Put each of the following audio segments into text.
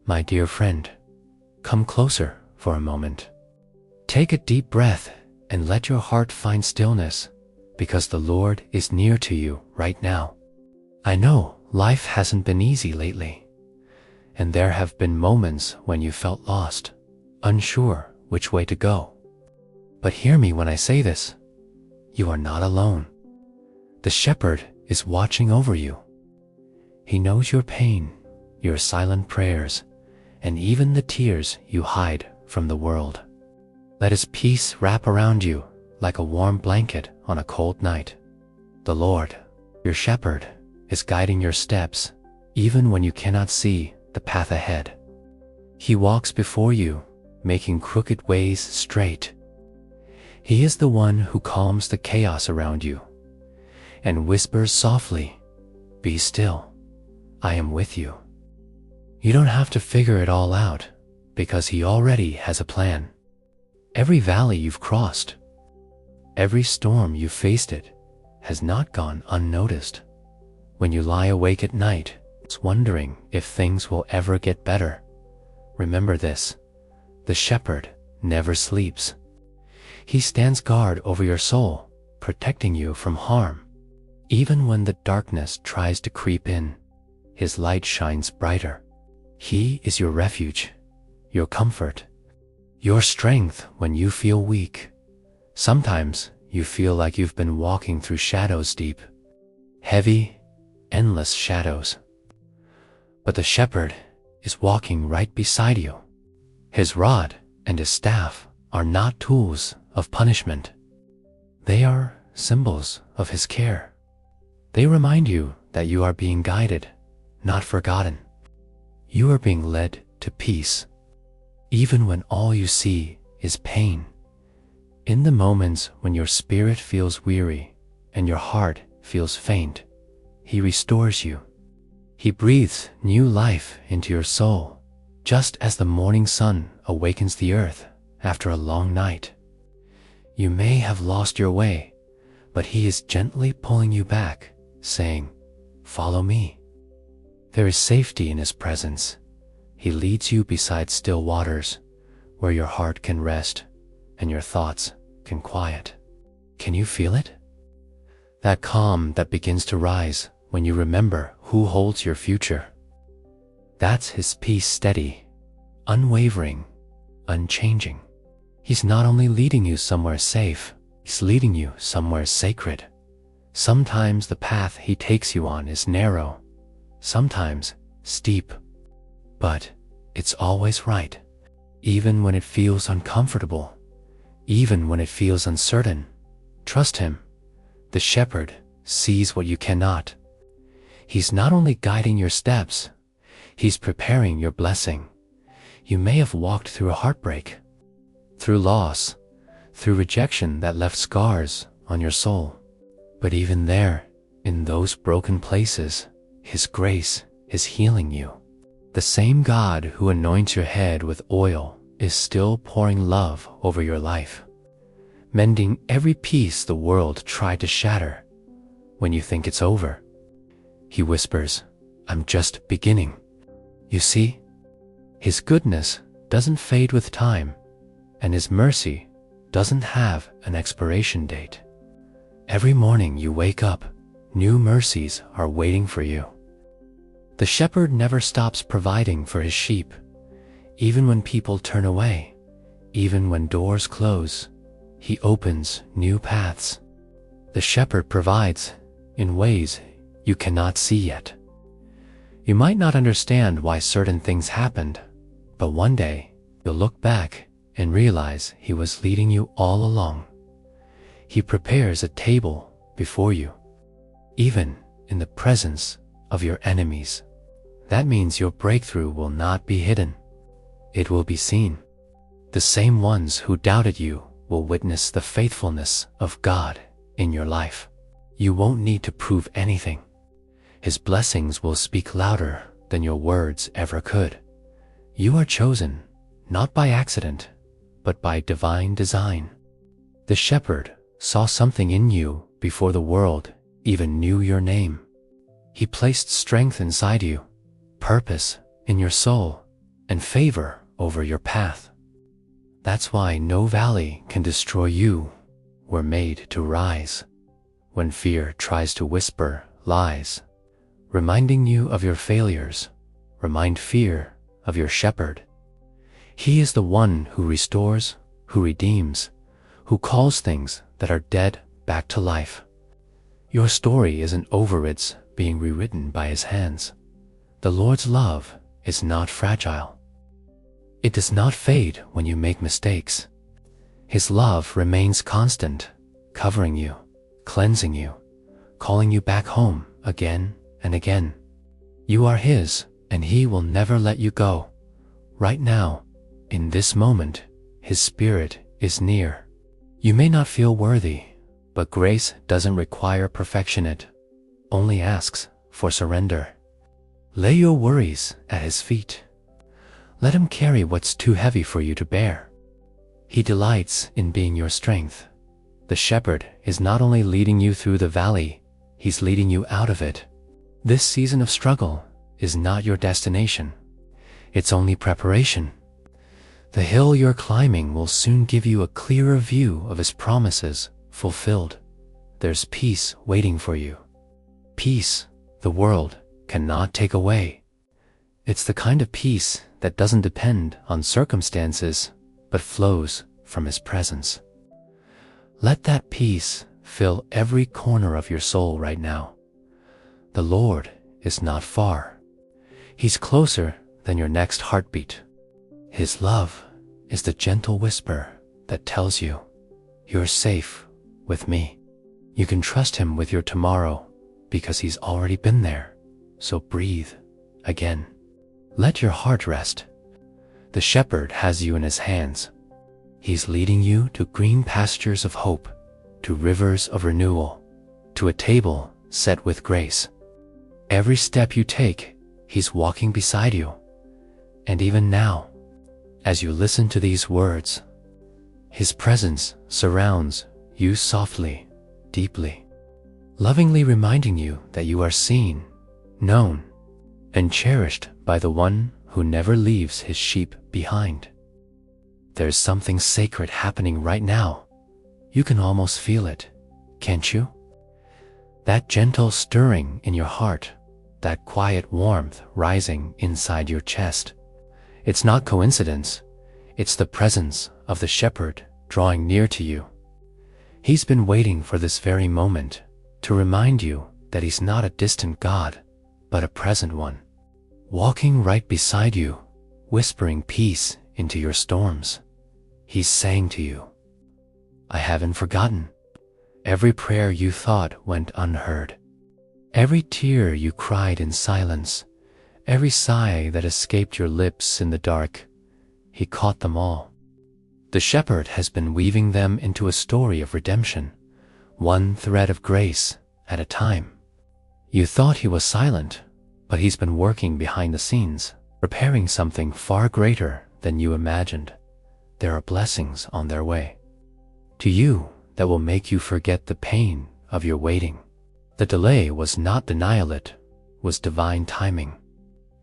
My dear friend, come closer for a moment. Take a deep breath and let your heart find stillness, because the Lord is near to you right now. I know life hasn't been easy lately, and there have been moments when you felt lost, unsure which way to go. But hear me when I say this. You are not alone. The Shepherd is watching over you. He knows your pain, your silent prayers, and even the tears you hide from the world. Let His peace wrap around you like a warm blanket on a cold night. The Lord, your Shepherd, is guiding your steps even when you cannot see the path ahead. He walks before you, making crooked ways straight. He is the one who calms the chaos around you and whispers softly, "Be still, I am with you." You don't have to figure it all out, because He already has a plan. Every valley you've crossed, every storm you've faced has not gone unnoticed. When you lie awake at night, wondering if things will ever get better, remember this: the Shepherd never sleeps. He stands guard over your soul, protecting you from harm. Even when the darkness tries to creep in, His light shines brighter. He is your refuge, your comfort, your strength when you feel weak. Sometimes you feel like you've been walking through shadows deep, heavy, endless shadows. But the Shepherd is walking right beside you. His rod and His staff are not tools of punishment. They are symbols of His care. They remind you that you are being guided, not forgotten. You are being led to peace, even when all you see is pain. In the moments when your spirit feels weary and your heart feels faint, He restores you. He breathes new life into your soul, just as the morning sun awakens the earth after a long night. You may have lost your way, but He is gently pulling you back, saying, "Follow me." There is safety in His presence. He leads you beside still waters, where your heart can rest and your thoughts can quiet. Can you feel it? That calm that begins to rise when you remember who holds your future. That's His peace, steady, unwavering, unchanging. He's not only leading you somewhere safe, He's leading you somewhere sacred. Sometimes the path He takes you on is narrow, sometimes steep, but it's always right. Even when it feels uncomfortable, even when it feels uncertain, trust Him. The Shepherd sees what you cannot. He's not only guiding your steps, He's preparing your blessing. You may have walked through a heartbreak, through loss, through rejection that left scars on your soul. But even there, in those broken places, His grace is healing you. The same God who anoints your head with oil is still pouring love over your life, mending every piece the world tried to shatter. When you think it's over, He whispers, "I'm just beginning." You see, His goodness doesn't fade with time, and His mercy doesn't have an expiration date. Every morning you wake up, new mercies are waiting for you. The Shepherd never stops providing for His sheep. Even when people turn away, even when doors close, He opens new paths. The Shepherd provides in ways you cannot see yet. You might not understand why certain things happened, but one day you'll look back and realize He was leading you all along. He prepares a table before you, even in the presence of your enemies. That means your breakthrough will not be hidden. It will be seen. The same ones who doubted you will witness the faithfulness of God in your life. You won't need to prove anything. His blessings will speak louder than your words ever could. You are chosen, not by accident, but by divine design. The Shepherd saw something in you before the world even knew your name. He placed strength inside you, purpose in your soul, and favor over your path. That's why no valley can destroy you. We're made to rise. When fear tries to whisper lies, reminding you of your failures, remind fear of your shepherd. He is the one who restores, who redeems, who calls things that are dead back to life. Your story isn't over, it's being rewritten by his hands. The Lord's love is not fragile. It does not fade when you make mistakes. His love remains constant, covering you, cleansing you, calling you back home again and again. You are his, and he will never let you go. Right now, in this moment, his spirit is near. You may not feel worthy, but grace doesn't require perfection. It only asks for surrender. Lay your worries at his feet. Let him carry what's too heavy for you to bear. He delights in being your strength. The shepherd is not only leading you through the valley, he's leading you out of it. This season of struggle is not your destination. It's only preparation. The hill you're climbing will soon give you a clearer view of his promises fulfilled. There's peace waiting for you. Peace the world cannot take away. It's the kind of peace that doesn't depend on circumstances, but flows from his presence. Let that peace fill every corner of your soul right now. The Lord is not far. He's closer than your next heartbeat. His love is the gentle whisper that tells you, you're safe with me. You can trust him with your tomorrow because he's already been there. So breathe again. Let your heart rest. The shepherd has you in his hands. He's leading you to green pastures of hope, to rivers of renewal, to a table set with grace. Every step you take, he's walking beside you. And even now, as you listen to these words, his presence surrounds you softly, deeply, lovingly reminding you that you are seen, known, and cherished by the one who never leaves his sheep behind. There's something sacred happening right now. You can almost feel it, can't you? That gentle stirring in your heart, that quiet warmth rising inside your chest. It's not coincidence. It's the presence of the shepherd drawing near to you. He's been waiting for this very moment to remind you that he's not a distant God, but a present one, walking right beside you, whispering peace into your storms. He's saying to you, I haven't forgotten. Every prayer you thought went unheard, every tear you cried in silence, every sigh that escaped your lips in the dark, he caught them all. The shepherd has been weaving them into a story of redemption, one thread of grace at a time. You thought he was silent, but he's been working behind the scenes, preparing something far greater than you imagined. There are blessings on their way to you that will make you forget the pain of your waiting. The delay was not denial, it was divine timing.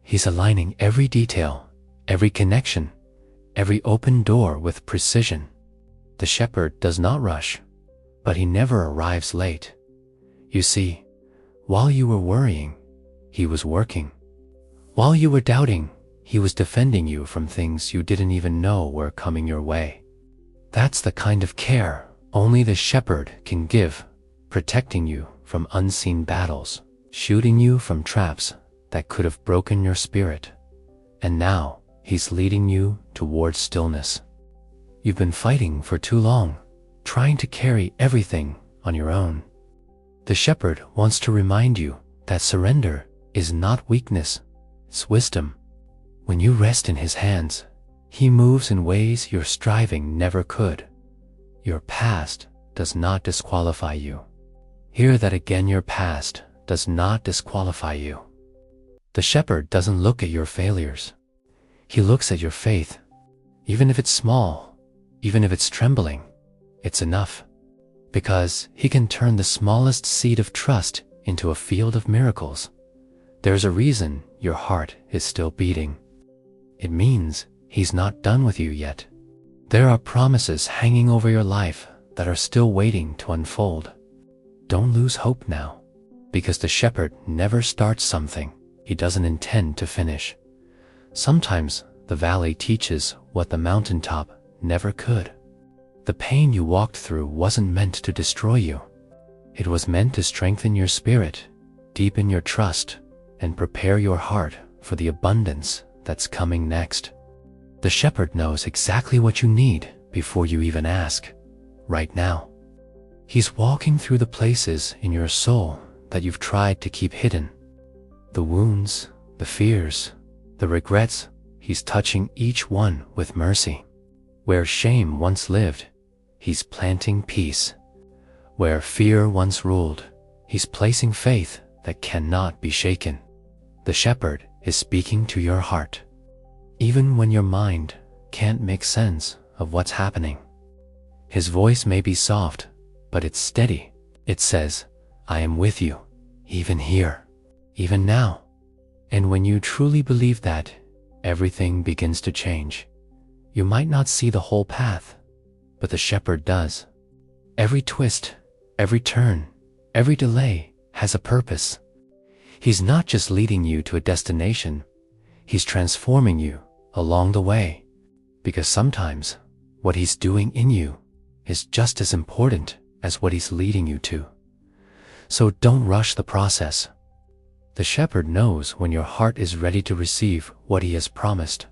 He's aligning every detail, every connection, every open door with precision. The shepherd does not rush, but he never arrives late. You see, while you were worrying, he was working. While you were doubting, he was defending you from things you didn't even know were coming your way. That's the kind of care only the shepherd can give, protecting you from unseen battles, shooting you from traps that could have broken your spirit. And now, he's leading you towards stillness. You've been fighting for too long, trying to carry everything on your own. The shepherd wants to remind you that surrender is not weakness, it's wisdom. When you rest in his hands, he moves in ways your striving never could. Your past does not disqualify you. Hear that again, your past does not disqualify you. The shepherd doesn't look at your failures. He looks at your faith. Even if it's small, even if it's trembling, it's enough. Because he can turn the smallest seed of trust into a field of miracles. There's a reason your heart is still beating. it means He's not done with you yet. There are promises hanging over your life that are still waiting to unfold. Don't lose hope now, because the shepherd never starts something he doesn't intend to finish. Sometimes the valley teaches what the mountaintop never could. The pain you walked through wasn't meant to destroy you. It was meant to strengthen your spirit, deepen your trust, and prepare your heart for the abundance that's coming next. The shepherd knows exactly what you need before you even ask, right now. He's walking through the places in your soul that you've tried to keep hidden. The wounds, the fears, the regrets, He's touching each one with mercy. Where shame once lived, He's planting peace. Where fear once ruled, He's placing faith that cannot be shaken. The shepherd is speaking to your heart, even when your mind can't make sense of what's happening. His voice may be soft, but it's steady. It says, I am with you, even here, even now. And when you truly believe that, everything begins to change. You might not see the whole path, but the shepherd does. Every twist, every turn, every delay has a purpose. He's not just leading you to a destination, He's transforming you along the way, because sometimes what He's doing in you is just as important as what He's leading you to. So don't rush the process. The shepherd knows when your heart is ready to receive what He has promised.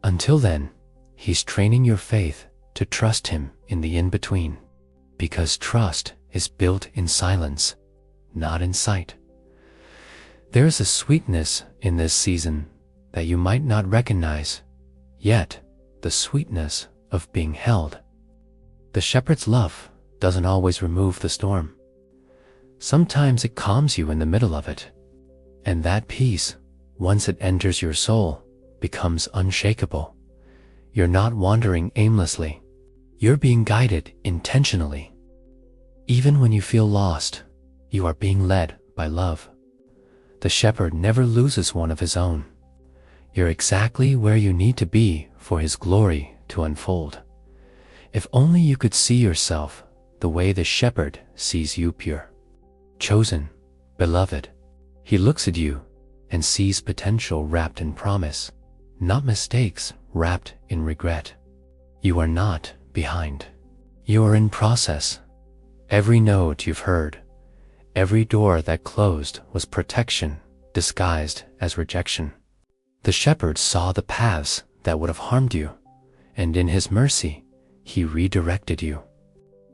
Until then, He's training your faith to trust Him in the in-between, because trust is built in silence, not in sight. There's a sweetness in this season that you might not recognize, yet the sweetness of being held. The shepherd's love doesn't always remove the storm. Sometimes it calms you in the middle of it, and that peace, once it enters your soul, becomes unshakable. You're not wandering aimlessly. You're being guided intentionally. Even when you feel lost, you are being led by love. The shepherd never loses one of his own. You're exactly where you need to be for His glory to unfold. If only you could see yourself the way the shepherd sees you, pure, chosen, beloved. He looks at you and sees potential wrapped in promise, not mistakes wrapped in regret. You are not behind. You are in process. Every note you've heard, every door that closed was protection disguised as rejection. The shepherd saw the paths that would have harmed you, and in His mercy, He redirected you.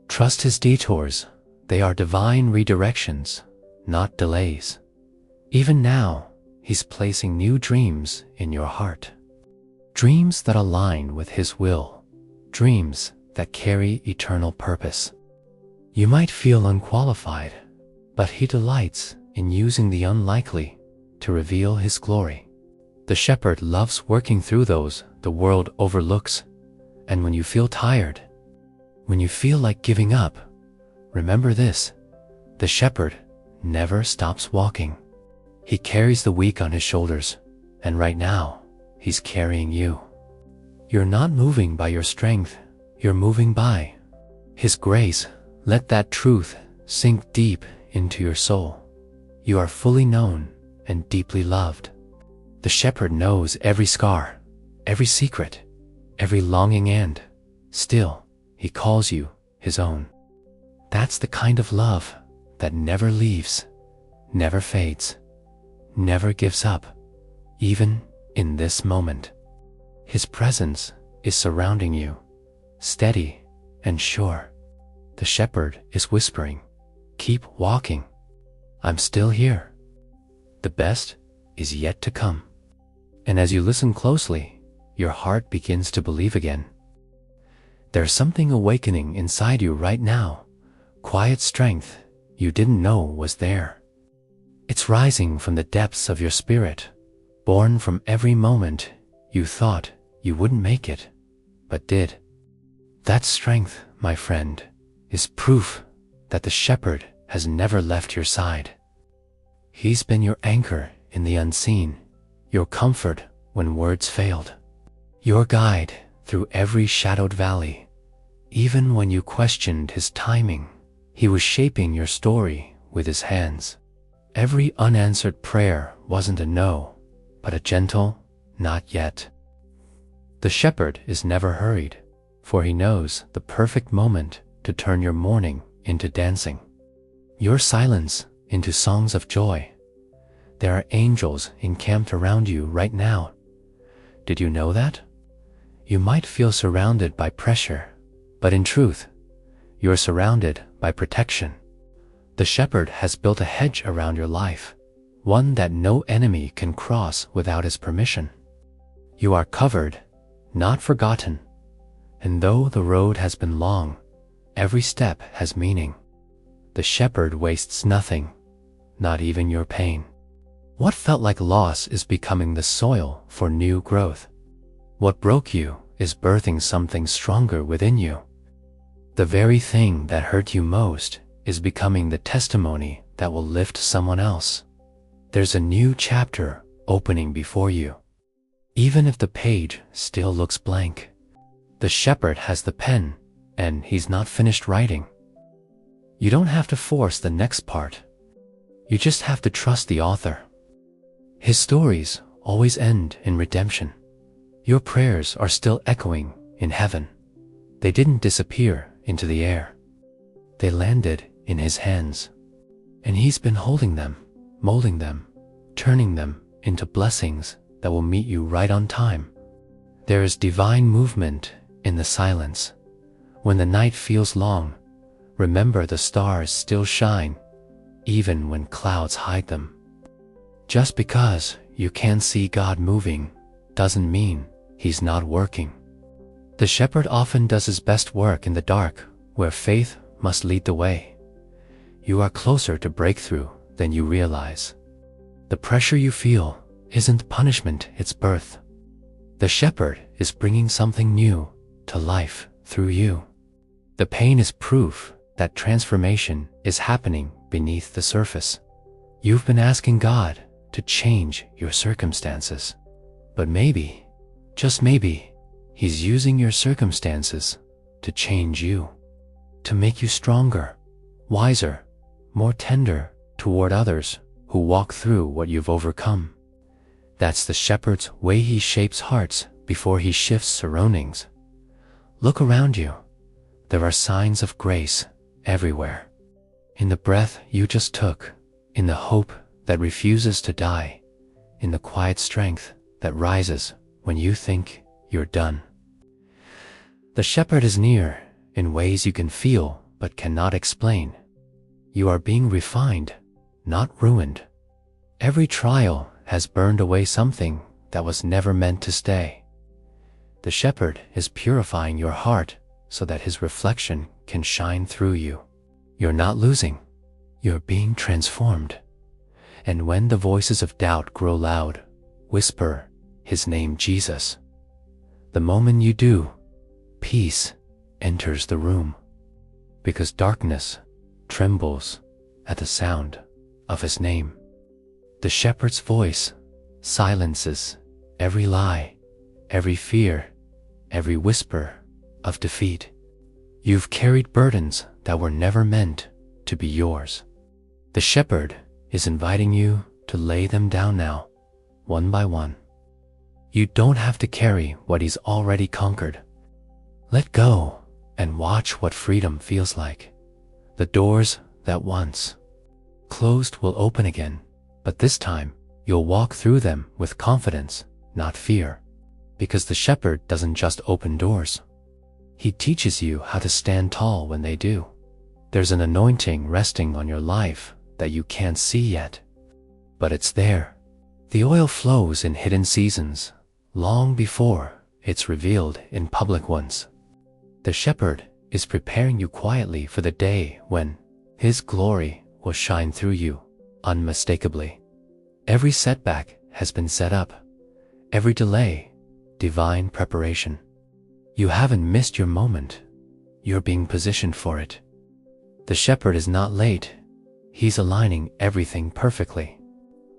Trust His detours. They are divine redirections, not delays. Even now, He's placing new dreams in your heart. Dreams that align with His will. Dreams that carry eternal purpose. You might feel unqualified, but He delights in using the unlikely to reveal His glory. The shepherd loves working through those the world overlooks. And when you feel tired, when you feel like giving up, remember this: the shepherd never stops walking. He carries the weak on His shoulders, and right now, He's carrying you. You're not moving by your strength, you're moving by His grace. Let that truth sink deep into your soul. You are fully known and deeply loved. The shepherd knows every scar, every secret, every longing, and still, He calls you His own. That's the kind of love that never leaves, never fades, never gives up, even in this moment. His presence is surrounding you, steady and sure. The shepherd is whispering, keep walking. I'm still here. The best is yet to come. And as you listen closely, your heart begins to believe again. There's something awakening inside you right now, quiet strength you didn't know was there. It's rising from the depths of your spirit, born from every moment you thought you wouldn't make it, but did. That strength, my friend, is proof that the shepherd has never left your side. He's been your anchor in the unseen, your comfort when words failed. Your guide through every shadowed valley. Even when you questioned his timing, he was shaping your story with his hands. Every unanswered prayer wasn't a no, but a gentle, not yet. The shepherd is never hurried, for he knows the perfect moment to turn your mourning into dancing, your silence into songs of joy. There are angels encamped around you right now. Did you know that? You might feel surrounded by pressure, but in truth, you're surrounded by protection. The shepherd has built a hedge around your life, one that no enemy can cross without his permission. You are covered, not forgotten, and though the road has been long, every step has meaning. The shepherd wastes nothing, not even your pain. What felt like loss is becoming the soil for new growth. What broke you is birthing something stronger within you. The very thing that hurt you most is becoming the testimony that will lift someone else. There's a new chapter opening before you. Even if the page still looks blank, the shepherd has the pen, and he's not finished writing. You don't have to force the next part. You just have to trust the author. His stories always end in redemption. Your prayers are still echoing in heaven. They didn't disappear into the air. They landed in his hands. And he's been holding them, molding them, turning them into blessings that will meet you right on time. There is divine movement in the silence. When the night feels long, remember the stars still shine, even when clouds hide them. Just because you can't see God moving doesn't mean he's not working. The shepherd often does his best work in the dark, where faith must lead the way. You are closer to breakthrough than you realize. The pressure you feel isn't punishment, it's birth. The shepherd is bringing something new to life through you. The pain is proof that transformation is happening beneath the surface. You've been asking God to change your circumstances, but maybe, just maybe, he's using your circumstances to change you, to make you stronger, wiser, more tender toward others who walk through what you've overcome. That's the shepherd's way. He shapes hearts before he shifts surroundings. Look around you. There are signs of grace everywhere. In the breath you just took, in the hope that refuses to die, in the quiet strength that rises when you think you're done. The shepherd is near in ways you can feel but cannot explain. You are being refined, not ruined. Every trial has burned away something that was never meant to stay. The shepherd is purifying your heart so that his reflection can shine through you. You're not losing, you're being transformed. And when the voices of doubt grow loud, whisper his name, Jesus. The moment you do, peace enters the room, because darkness trembles at the sound of his name. The shepherd's voice silences every lie, every fear, every whisper of defeat. You've carried burdens that were never meant to be yours. The shepherd is inviting you to lay them down now, one by one. You don't have to carry what he's already conquered. Let go and watch what freedom feels like. The doors that once closed will open again, but this time you'll walk through them with confidence, not fear. Because the shepherd doesn't just open doors. He teaches you how to stand tall when they do. There's an anointing resting on your life that you can't see yet, but it's there. The oil flows in hidden seasons, long before it's revealed in public ones. The shepherd is preparing you quietly for the day when his glory will shine through you unmistakably. Every setback has been set up, every delay, divine preparation. You haven't missed your moment, you're being positioned for it. The shepherd is not late, he's aligning everything perfectly.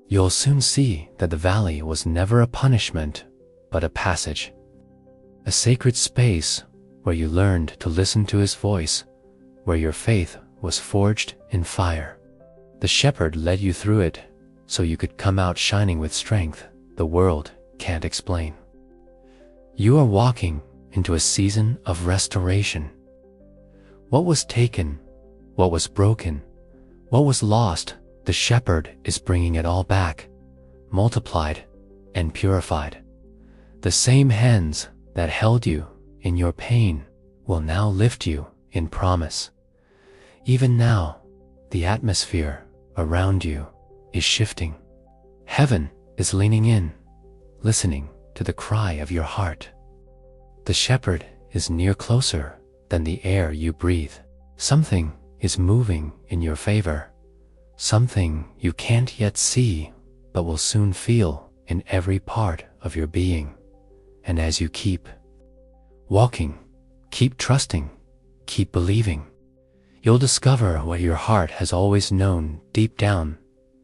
You'll soon see that the valley was never a punishment, but a passage. A sacred space where you learned to listen to his voice, where your faith was forged in fire. The shepherd led you through it so you could come out shining with strength the world can't explain. You are walking into a season of restoration. What was taken, what was broken, what was lost, the shepherd is bringing it all back, multiplied and purified. The same hands that held you in your pain will now lift you in promise. Even now, the atmosphere around you is shifting. Heaven is leaning in, listening to the cry of your heart. The shepherd is near, closer than the air you breathe. Something is moving in your favor, something you can't yet see but will soon feel in every part of your being. And as you keep walking, keep trusting, keep believing, you'll discover what your heart has always known deep down,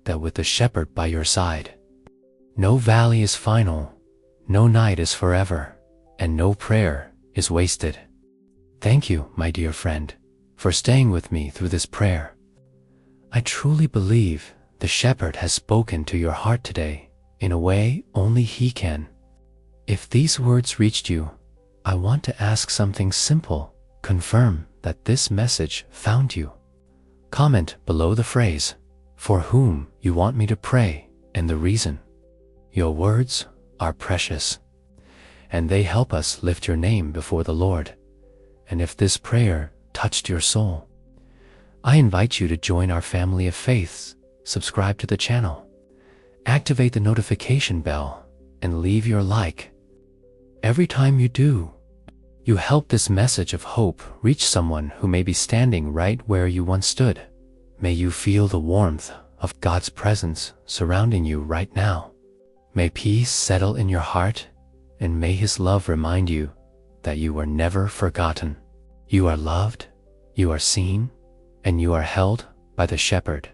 that with the shepherd by your side, no valley is final, no night is forever, and no prayer is wasted. Thank you, my dear friend, for staying with me through this prayer. I truly believe the shepherd has spoken to your heart today in a way only he can. If these words reached you, I want to ask something simple. Confirm that this message found you. Comment below the phrase, "For whom you want me to pray," and the reason. Your words are precious, and they help us lift your name before the Lord. And if this prayer touched your soul, I invite you to join our family of faiths, subscribe to the channel, activate the notification bell, and leave your like. Every time you do, you help this message of hope reach someone who may be standing right where you once stood. May you feel the warmth of God's presence surrounding you right now. May peace settle in your heart, and may His love remind you that you were never forgotten. You are loved, you are seen, and you are held by the shepherd.